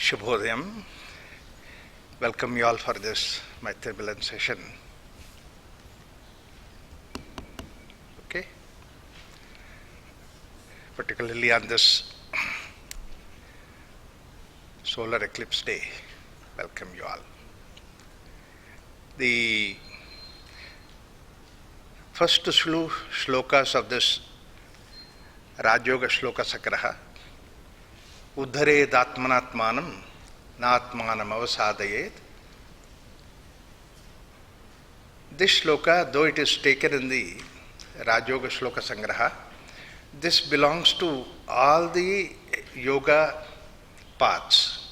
Shubhodayam. Welcome you all for this Maitrimilan session. Okay. Particularly on this solar eclipse day, welcome you all. The first shlokas of this Rajyoga Shloka Sakraha, Uddhared Atmanatmanam Natmanam Avasadayet. This shloka, though it is taken in the Rajyoga Shloka Sangraha, this belongs to all the yoga paths.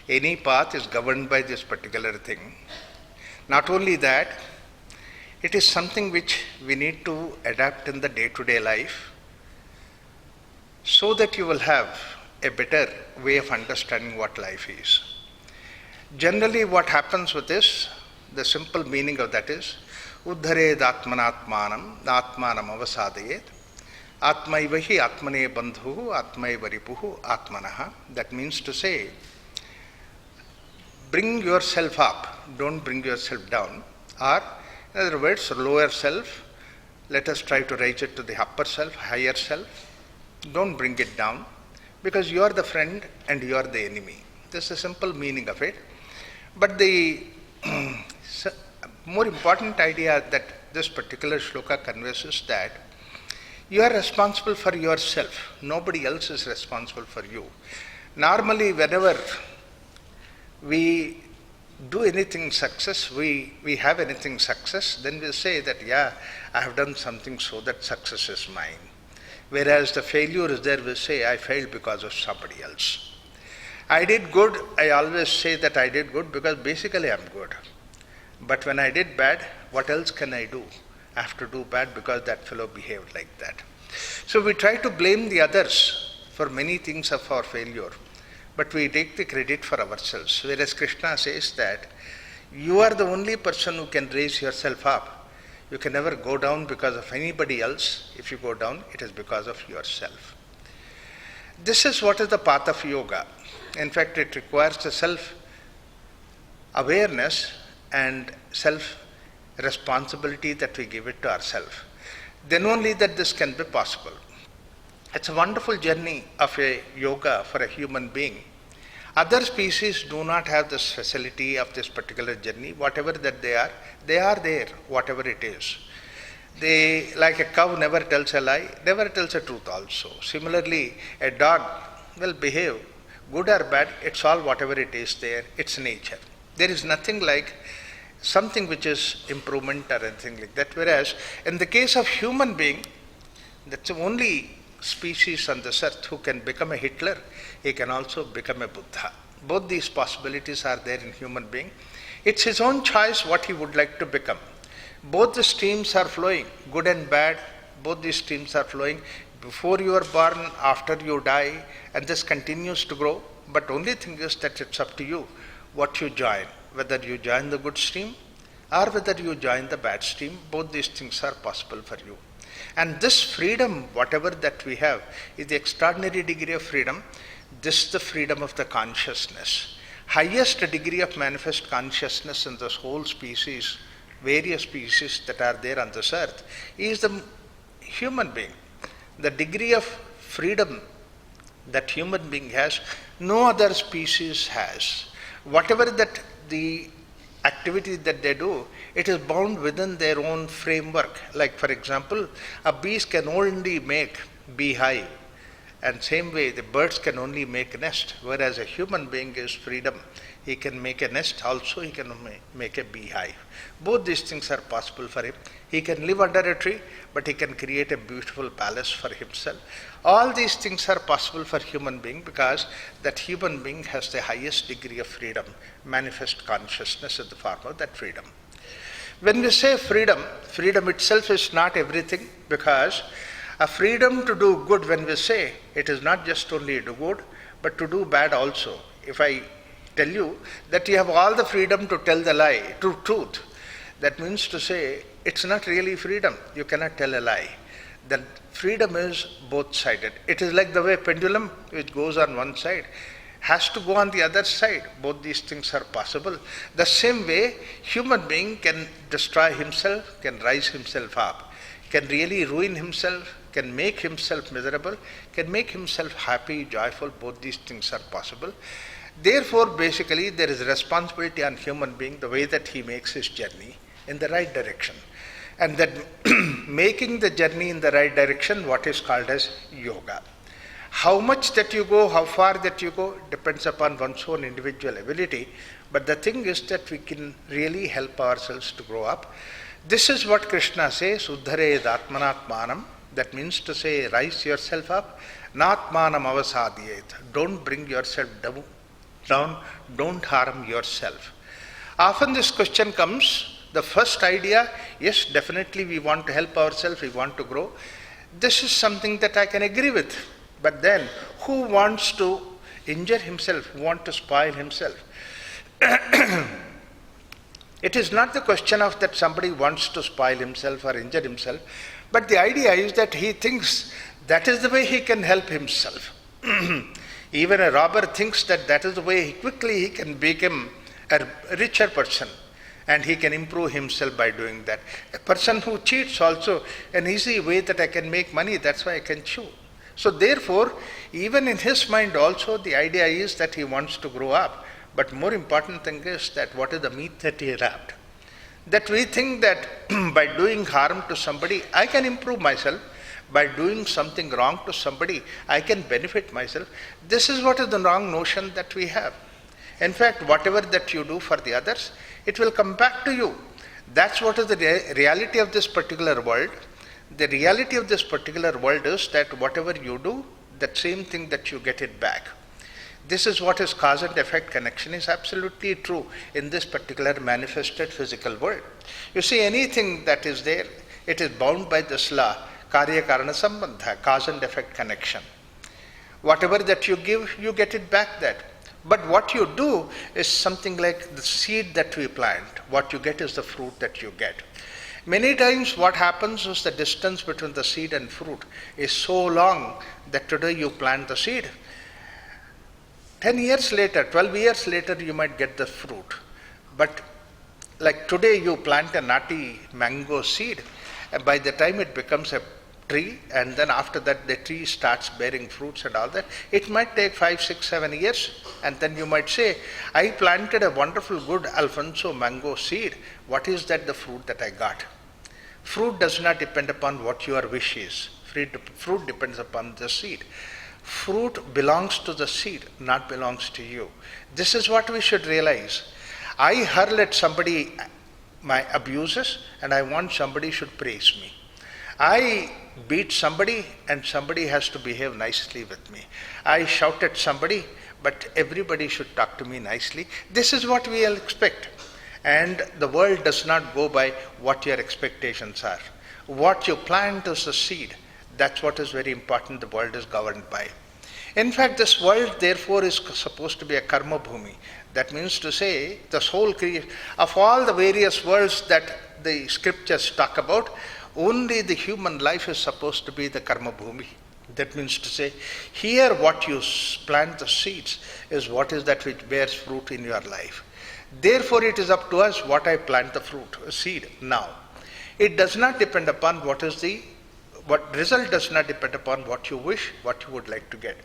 Any path is governed by this particular thing. Not only that, it is something which we need to adapt in the day-to-day life so that you will have a better way of understanding what life is. Generally, what happens with this, the simple meaning of that is, Uddhared Atmanatmanam Atmanam Avasadayet Atmaivahi Atmane Bandhu Atmaiva Ripuhu Atmanaha. That means to say, bring yourself up, don't bring yourself down. Or, in other words, lower self, let us try to raise it to the upper self, higher self. Don't bring it down, because you are the friend and you are the enemy. This is the simple meaning of it. But the more important idea that this particular shloka conveys is that you are responsible for yourself. Nobody else is responsible for you. Normally, whenever we do anything success, we have anything success, then we say that, yeah, I have done something so that success is mine. Whereas the failure is there, we say, I failed because of somebody else. I did good, I always say that I did good because basically I'm good. But when I did bad, what else can I do? I have to do bad because that fellow behaved like that. So we try to blame the others for many things of our failure, but we take the credit for ourselves. Whereas Krishna says that you are the only person who can raise yourself up. You can never go down because of anybody else. If you go down, it is because of yourself. This is what is the path of yoga. In fact, it requires a self-awareness and self-responsibility that we give it to ourselves. Then only that this can be possible. It's a wonderful journey of a yoga for a human being. Other species do not have this facility of this particular journey. Whatever that they are there, whatever it is. They, like a cow never tells a lie, never tells a truth also. Similarly, a dog will behave, good or bad, it's all whatever it is there, it's nature. There is nothing like something which is improvement or anything like that. Whereas, in the case of human being, that's the only species on this earth who can become a Hitler, he can also become a Buddha. Both these possibilities are there in human being. It's his own choice what he would like to become. Both the streams are flowing, good and bad, both these streams are flowing before you are born, after you die, and this continues to grow. But only thing is that it's up to you what you join, whether you join the good stream or whether you join the bad stream. Both these things are possible for you. And this freedom, whatever that we have, is the extraordinary degree of freedom. This is the freedom of the consciousness. Highest degree of manifest consciousness in this whole species, various species that are there on this earth, is the human being. The degree of freedom that human being has, no other species has. Whatever that the activity that they do, it is bound within their own framework. Like for example, a bees can only make beehive, and same way the birds can only make a nest, whereas a human being is freedom. He can make a nest, also he can make a beehive. Both these things are possible for him. He can live under a tree, but he can create a beautiful palace for himself. All these things are possible for human being because that human being has the highest degree of freedom, manifest consciousness in the form of that freedom. When we say freedom, freedom itself is not everything, because a freedom to do good, when we say, it is not just only to do good, but to do bad also. If I tell you that you have all the freedom to tell the lie, truth, that means to say, it's not really freedom. You cannot tell a lie. Then freedom is both-sided. It is like the way pendulum which goes on one side. has to go on the other side. Both these things are possible. The same way, human being can destroy himself, can rise himself up, can really ruin himself, can make himself miserable, can make himself happy, joyful. Both these things are possible. Therefore, basically, there is responsibility on human being the way that he makes his journey in the right direction. And that making the journey in the right direction, what is called as yoga. How much that you go, how far that you go, depends upon one's own individual ability. But the thing is that we can really help ourselves to grow up. This is what Krishna says, Uddhared Atmanatmanam. That means to say, rise yourself up. Natmanam avasadhyet. Don't bring yourself down. Don't harm yourself. Often this question comes, the first idea, yes, definitely we want to help ourselves, we want to grow. This is something that I can agree with. But then, who wants to injure himself, who wants to spoil himself? It is not the question of that somebody wants to spoil himself or injure himself, but the idea is that he thinks that is the way he can help himself. Even a robber thinks that that is the way quickly he can become a richer person and he can improve himself by doing that. A person who cheats also, an easy way that I can make money, that's why I can chew. So therefore, even in his mind also, the idea is that he wants to grow up. But more important thing is that what is the myth that he wrapped? That we think that by doing harm to somebody, I can improve myself. By doing something wrong to somebody, I can benefit myself. This is what is the wrong notion that we have. In fact, whatever that you do for the others, it will come back to you. That's what is the reality of this particular world. The reality of this particular world is that whatever you do, that same thing that you get it back. This is what is cause and effect connection is absolutely true in this particular manifested physical world. You see, anything that is there, it is bound by this law, karya karana sambandha, cause and effect connection. Whatever that you give, you get it back that. But what you do is something like the seed that we plant. What you get is the fruit that you get. Many times what happens is the distance between the seed and fruit is so long that today you plant the seed. 10 years later, 12 years later, you might get the fruit. But like today you plant a nutty mango seed, and by the time it becomes a tree, and then after that the tree starts bearing fruits and all that, it might take 5, 6, 7 years. And then you might say, I planted a wonderful good Alfonso mango seed. What is that the fruit that I got? Fruit does not depend upon what your wish is. Fruit depends upon the seed. Fruit belongs to the seed, not belongs to you. This is what we should realize. I hurl at somebody my abuses and I want somebody should praise me. I beat somebody and somebody has to behave nicely with me. I shout at somebody, but everybody should talk to me nicely. This is what we all expect. And the world does not go by what your expectations are. What you plant is the seed. That's what is very important the world is governed by. In fact, this world therefore is supposed to be a karma bhumi. That means to say, this whole creation, of all the various worlds that the scriptures talk about, only the human life is supposed to be the karma bhumi. That means to say, here what you plant the seeds is what is that which bears fruit in your life. Therefore, it is up to us what I plant the fruit, seed now. It does not depend upon what result does not depend upon what you wish, what you would like to get.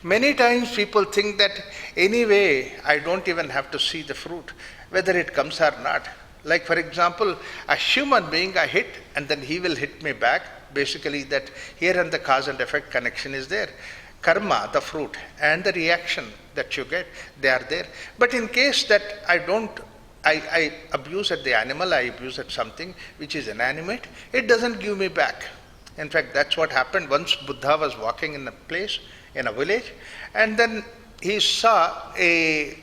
Many times people think that anyway, I don't even have to see the fruit, whether it comes or not. Like for example, a human being I hit and then he will hit me back. Basically that here and the cause and effect connection is there. Karma, the fruit, and the reaction that you get, they are there. But in case that I abuse at the animal, I abuse at something which is inanimate, it doesn't give me back. In fact, that's what happened. Once Buddha was walking in a place, in a village, and then he saw a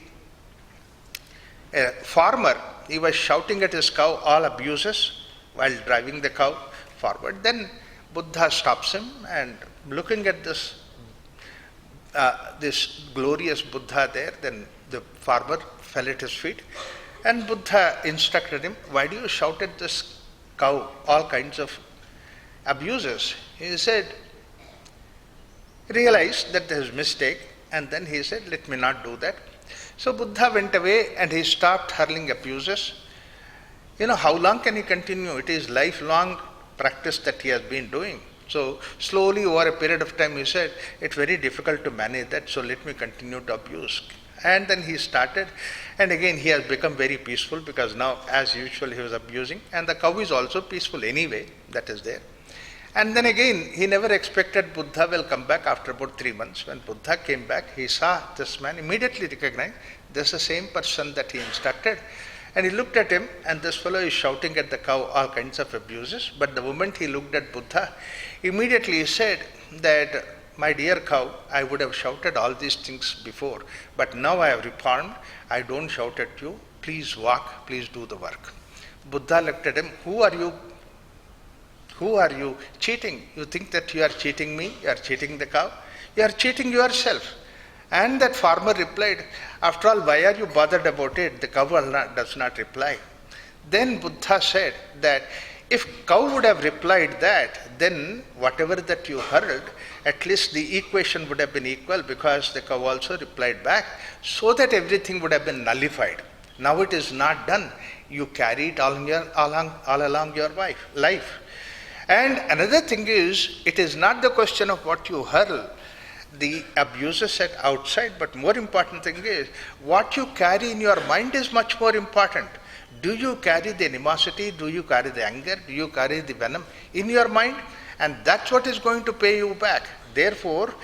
farmer. He was shouting at his cow all abuses while driving the cow forward. Then Buddha stops him and looking at this glorious Buddha there, then the farmer fell at his feet. And Buddha instructed him, why do you shout at this cow all kinds of abuses? He said, realize that there is mistake And then he said, let me not do that. So Buddha went away and he stopped hurling abuses. How long can he continue? It is lifelong practice that he has been doing. So slowly over a period of time he said, it's very difficult to manage that, so let me continue to abuse. And then he started, and again he has become very peaceful, because now as usual he was abusing, and the cow is also peaceful anyway, that is there. And then again he never expected Buddha will come back after about 3 months. When Buddha came back, he saw this man, immediately recognized this is the same person that he instructed. And he looked at him, and this fellow is shouting at the cow all kinds of abuses. But the moment he looked at Buddha, immediately he said that, my dear cow, I would have shouted all these things before, but now I have reformed. I don't shout at you. Please walk, please do the work. Buddha looked at him, who are you? Who are you cheating? You think that you are cheating me? You are cheating the cow? You are cheating yourself. And that farmer replied, after all, why are you bothered about it? The cow does not reply. Then Buddha said that if cow would have replied that, then whatever that you heard, at least the equation would have been equal, because the cow also replied back, so that everything would have been nullified. Now it is not done. You carry it all along your life. And another thing is, it is not the question of what you hurl, the abuses at outside, but more important thing is, what you carry in your mind is much more important. Do you carry the animosity? Do you carry the anger? Do you carry the venom in your mind? And that's what is going to pay you back. Therefore,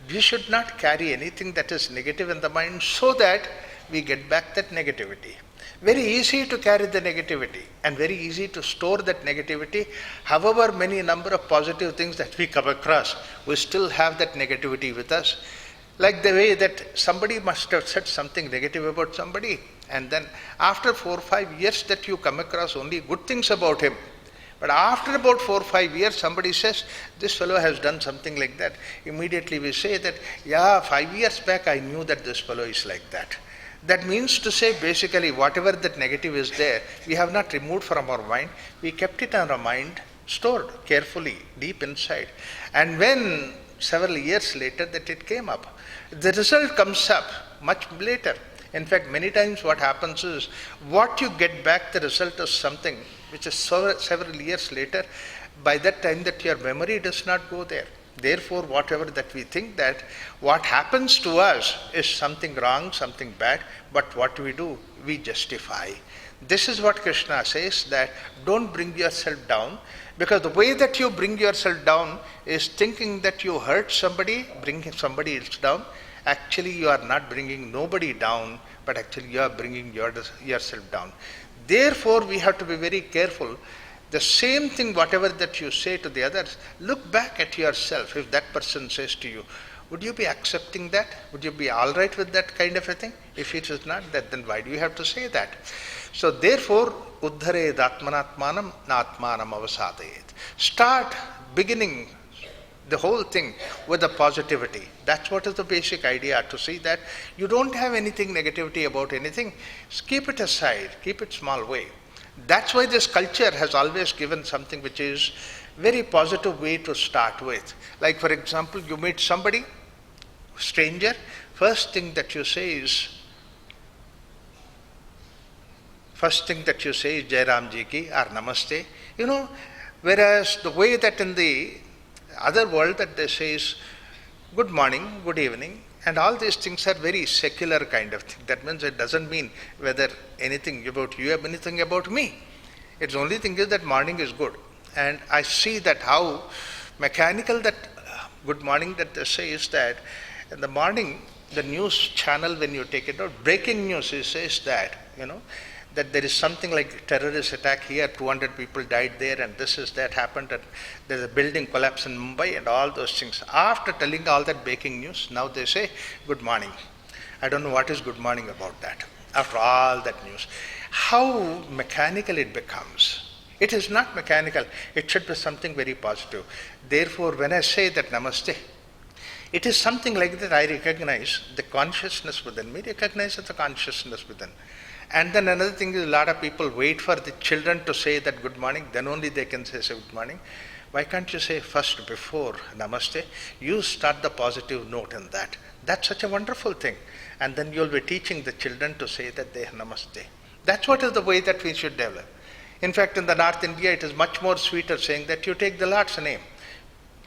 we should not carry anything that is negative in the mind, so that we get back that negativity. Very easy to carry the negativity, and very easy to store that negativity. However many number of positive things that we come across, we still have that negativity with us. Like the way that somebody must have said something negative about somebody, and then after 4 or 5 years that you come across only good things about him. But after about 4 or 5 years, somebody says, this fellow has done something like that. Immediately we say that, yeah, 5 years back I knew that this fellow is like that. That means to say, basically, whatever that negative is there, we have not removed from our mind. We kept it in our mind, stored carefully, deep inside. And when several years later that it came up, the result comes up much later. In fact, many times what happens is, what you get back, the result is something which is several years later. By that time that your memory does not go there. Therefore, whatever that we think that what happens to us is something wrong, something bad, but what we do, we justify. This is what Krishna says, that don't bring yourself down, because the way that you bring yourself down is thinking that you hurt somebody, bring somebody else down. Actually, you are not bringing nobody down, but actually you are bringing yourself down. Therefore, we have to be very careful. The same thing, whatever that you say to the others, look back at yourself. If that person says to you, would you be accepting that? Would you be all right with that kind of a thing? If it is not that, then why do you have to say that? So therefore, uddhared atmanatmanam natmanam avasadayet. Start beginning the whole thing with the positivity. That's what is the basic idea, to see that you don't have anything negativity about anything. Keep it aside, keep it small way. That's why this culture has always given something which is very positive way to start with. Like for example, you meet somebody, stranger, first thing that you say is Jai Ram Ji ki or Namaste. Whereas the way that in the other world that they say is good morning, good evening, and all these things are very secular kind of thing. That means it doesn't mean whether anything about you, anything about me. Its only thing is that morning is good. And I see that how mechanical that good morning that they say is that in the morning, the news channel, when you take it out, breaking news, it says that, that there is something like terrorist attack here, 200 people died there, and this is that happened, and there's a building collapse in Mumbai, and all those things. After telling all that breaking news, now they say good morning. I don't know what is good morning about that. After all that news, how mechanical it becomes. It is not mechanical. It should be something very positive. Therefore, when I say that Namaste, it is something like that. I recognize the consciousness within me, recognize the consciousness within. And then another thing is, a lot of people wait for the children to say that good morning, then only they can say good morning. Why can't you say first before namaste, you start the positive note in that? That's such a wonderful thing. And then you'll be teaching the children to say that they namaste. That's what is the way that we should develop. In fact, in the North India, it is much more sweeter saying that you take the Lord's name.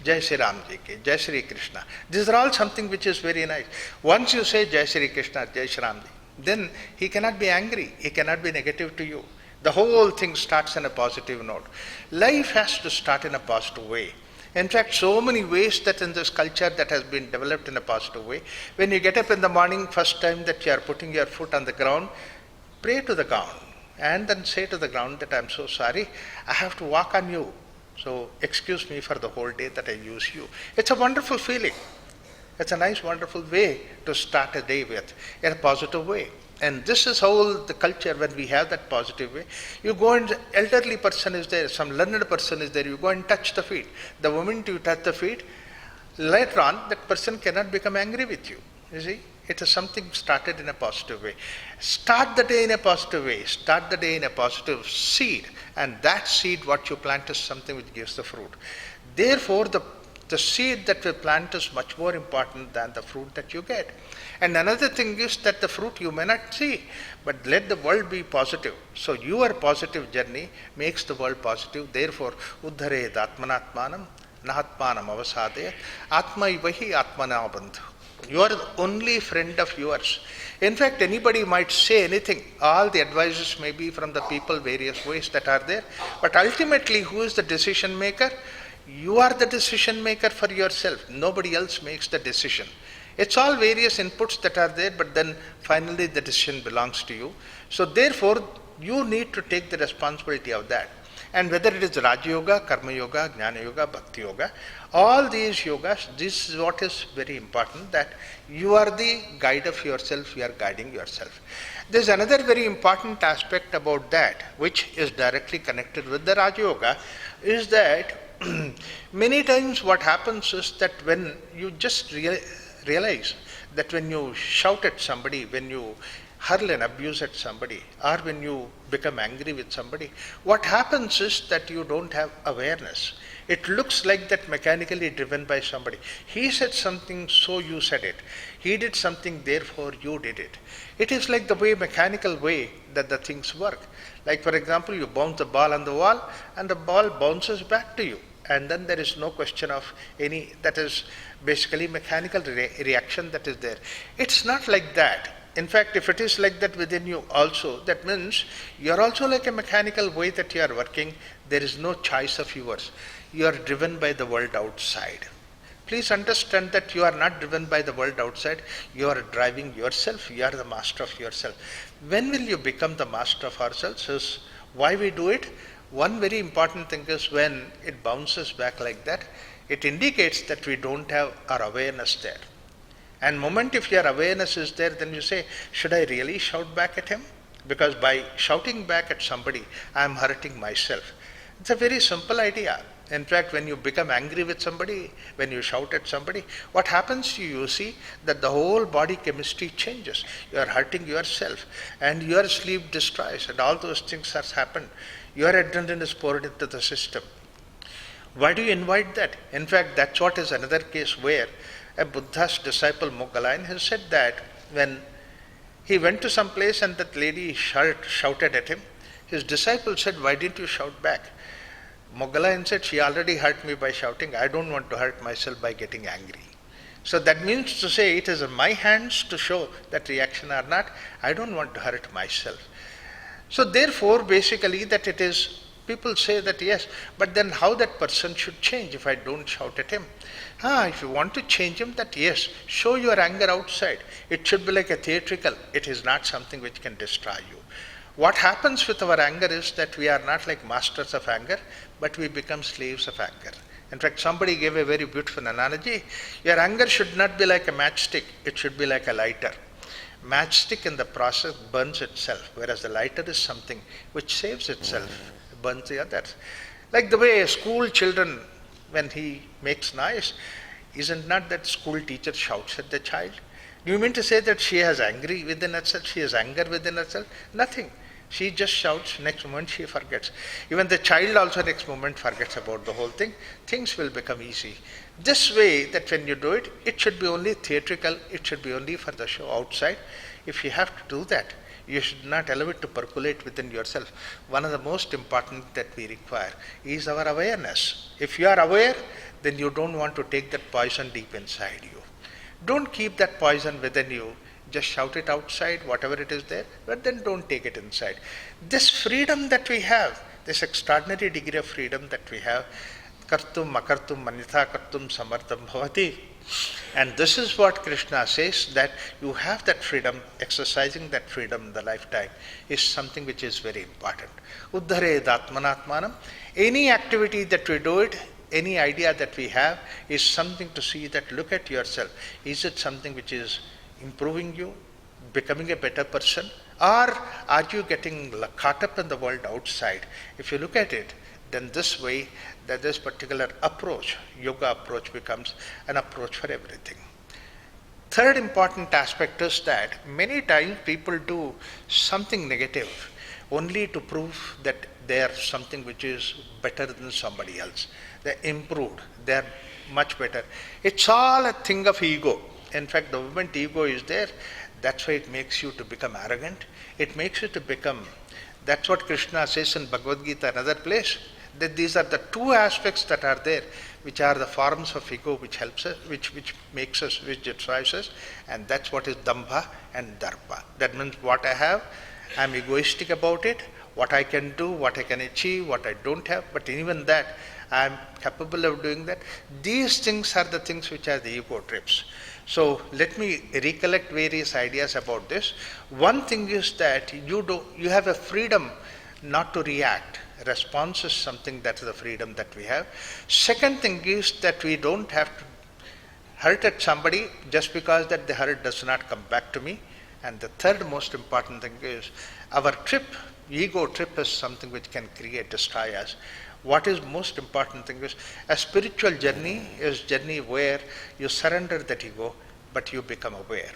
Jai Sri Ram Ji ki, Jai Sri Krishna. These are all something which is very nice. Once you say Jai Sri Krishna, Jai Sri Ram Ji, then he cannot be angry, he cannot be negative to you. The whole thing starts in a positive note. Life has to start in a positive way. In fact, so many ways that in this culture that has been developed in a positive way. When you get up in the morning, first time that you are putting your foot on the ground, pray to the ground and then say to the ground that I am so sorry, I have to walk on you. So excuse me for the whole day that I use you. It's a wonderful feeling. It's a nice, wonderful way to start a day with, in a positive way. And this is how the culture, when we have that positive way, you go and the elderly person is there, some learned person is there, you go and touch the feet. The moment you touch the feet, later on, that person cannot become angry with you. You see, it is something started in a positive way. Start the day in a positive way. Start the day in a positive seed. And that seed, what you plant, is something which gives the fruit. Therefore, the seed that we plant is much more important than the fruit that you get. And another thing is that the fruit you may not see, but let the world be positive. So your positive journey makes the world positive. Therefore, uddhared atmanatmanam, nahatmanam avasade, atma ivahi atmana bandhu. You are the only friend of yours. In fact, anybody might say anything. All the advices may be from the people, various ways that are there. But ultimately, who is the decision maker? You are the decision maker for yourself. Nobody else makes the decision. It's all various inputs that are there, but then finally the decision belongs to you. So therefore, you need to take the responsibility of that. And whether it is Raja Yoga, Karma Yoga, Jnana Yoga, Bhakti Yoga, all these yogas, this is what is very important, that you are the guide of yourself, you are guiding yourself. There is another very important aspect about that, which is directly connected with the Raja Yoga, is that many times what happens is that when you just realize that when you shout at somebody, when you hurl an abuse at somebody, or when you become angry with somebody, what happens is that you don't have awareness. It looks like that mechanically driven by somebody. He said something, so you said it. He did something, therefore you did it. It is like the way, mechanical way that the things work. Like for example, you bounce the ball on the wall and the ball bounces back to you. And then there is no question of any, that is basically mechanical reaction that is there. It's not like that. In fact, if it is like that within you also, that means you are also like a mechanical way that you are working. There is no choice of yours. You are driven by the world outside. Please understand that you are not driven by the world outside. You are driving yourself. You are the master of yourself. When will you become the master of ourselves? Is why we do it. One very important thing is when it bounces back like that, it indicates that we don't have our awareness there. And moment if your awareness is there, then you say, should I really shout back at him? Because by shouting back at somebody, I am hurting myself. It's a very simple idea. In fact, when you become angry with somebody, when you shout at somebody, what happens to you, you see that the whole body chemistry changes. You are hurting yourself and your sleep destroys and all those things have happened. Your adrenaline is poured into the system. Why do you invite that? In fact, that's what is another case where a Buddha's disciple Moggalayan has said that when he went to some place and that lady shouted at him, his disciple said, why didn't you shout back? Moggalayan said, she already hurt me by shouting. I don't want to hurt myself by getting angry. So that means to say it is in my hands to show that reaction or not. I don't want to hurt myself. So therefore, basically that it is, people say that yes, but then how that person should change if I don't shout at him? If you want to change him, that yes, show your anger outside. It should be like a theatrical. It is not something which can destroy you. What happens with our anger is that we are not like masters of anger, but we become slaves of anger. In fact, somebody gave a very beautiful analogy. Your anger should not be like a matchstick, it should be like a lighter. Matchstick in the process burns itself, whereas the lighter is something which saves itself, burns the others. Like the way school children, when he makes noise, isn't not that school teacher shouts at the child? Do you mean to say that she has angry within herself, she has anger within herself? Nothing. She just shouts, next moment she forgets. Even the child also next moment forgets about the whole thing. Things will become easy. This way, that when you do it, it should be only theatrical, it should be only for the show outside. If you have to do that, you should not allow it to percolate within yourself. One of the most important that we require is our awareness. If you are aware, then you don't want to take that poison deep inside you. Don't keep that poison within you. Just shout it outside, whatever it is there, but then don't take it inside. This freedom that we have, this extraordinary degree of freedom that we have, kartum makartum manitha kartum samartham bhavati. And this is what Krishna says, that you have that freedom, exercising that freedom in the lifetime is something which is very important. Uddhare datmanatmanam. Any activity that we do it, any idea that we have is something to see that, look at yourself. Is it something which is improving you, becoming a better person, or are you getting caught up in the world outside? If you look at it, then this way, that this particular approach, yoga approach, becomes an approach for everything. Third important aspect is that many times people do something negative only to prove that they are something which is better than somebody else. They're improved, they're much better. It's all a thing of ego. In fact, the moment ego is there, that's why it makes you to become arrogant. It makes you to become, that's what Krishna says in Bhagavad Gita, another place, that these are the two aspects that are there, which are the forms of ego, which helps us, which makes us, which drives us, and that's what is dambha and darpa. That means what I have, I'm egoistic about it, what I can do, what I can achieve, what I don't have, but even that, I'm capable of doing that. These things are the things which are the ego trips. So let me recollect various ideas about this. One thing is that you have a freedom not to react. Response is something that is the freedom that we have. Second thing is that we don't have to hurt at somebody just because that the hurt does not come back to me. And the third most important thing is our trip, ego trip, is something which can create, destroy us. What is most important thing is a spiritual journey is journey where you surrender that ego, but you become aware.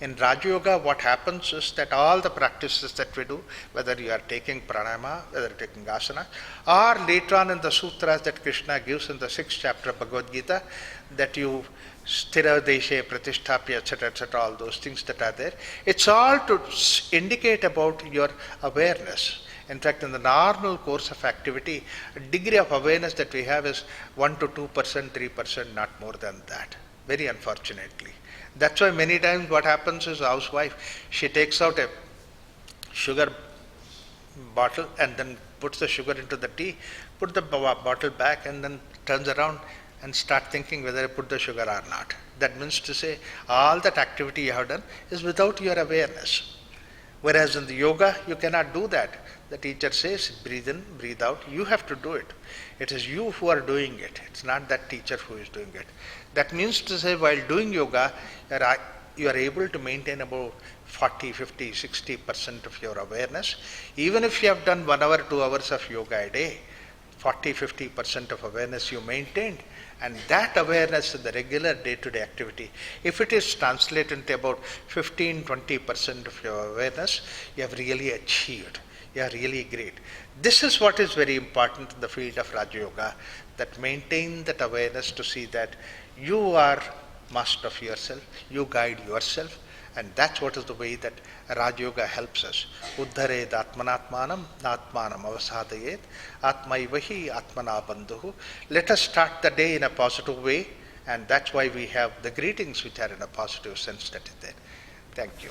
In Raja Yoga, what happens is that all the practices that we do, whether you are taking pranayama, whether taking asana, or later on in the sutras that Krishna gives in the 6th chapter of Bhagavad Gita, that you sthira deshe pratisthapya, etc., all those things that are there, it's all to indicate about your awareness. In fact, in the normal course of activity, a degree of awareness that we have is 1 to 2%, 3%, not more than that, very unfortunately. That's why many times what happens is a housewife, she takes out a sugar bottle and then puts the sugar into the tea, put the bottle back and then turns around and start thinking whether I put the sugar or not. That means to say all that activity you have done is without your awareness. Whereas in the yoga, you cannot do that. The teacher says, breathe in, breathe out. You have to do it. It is you who are doing it. It's not that teacher who is doing it. That means to say, while doing yoga, you are able to maintain about 40, 50, 60% of your awareness. Even if you have done 1 hour, 2 hours of yoga a day, 40, 50% of awareness you maintained. And that awareness in the regular day-to-day activity, if it is translated into about 15, 20% of your awareness, you have really achieved. You are really great. This is what is very important in the field of Raja Yoga, that maintain that awareness to see that you are master of yourself, you guide yourself, and that's what is the way that Raja Yoga helps us. Uddhared atmanatmanam, natmanam avasadayet, atmaivahi atmana bandhuhu. Let us start the day in a positive way, and that's why we have the greetings which are in a positive sense that is there. Thank you.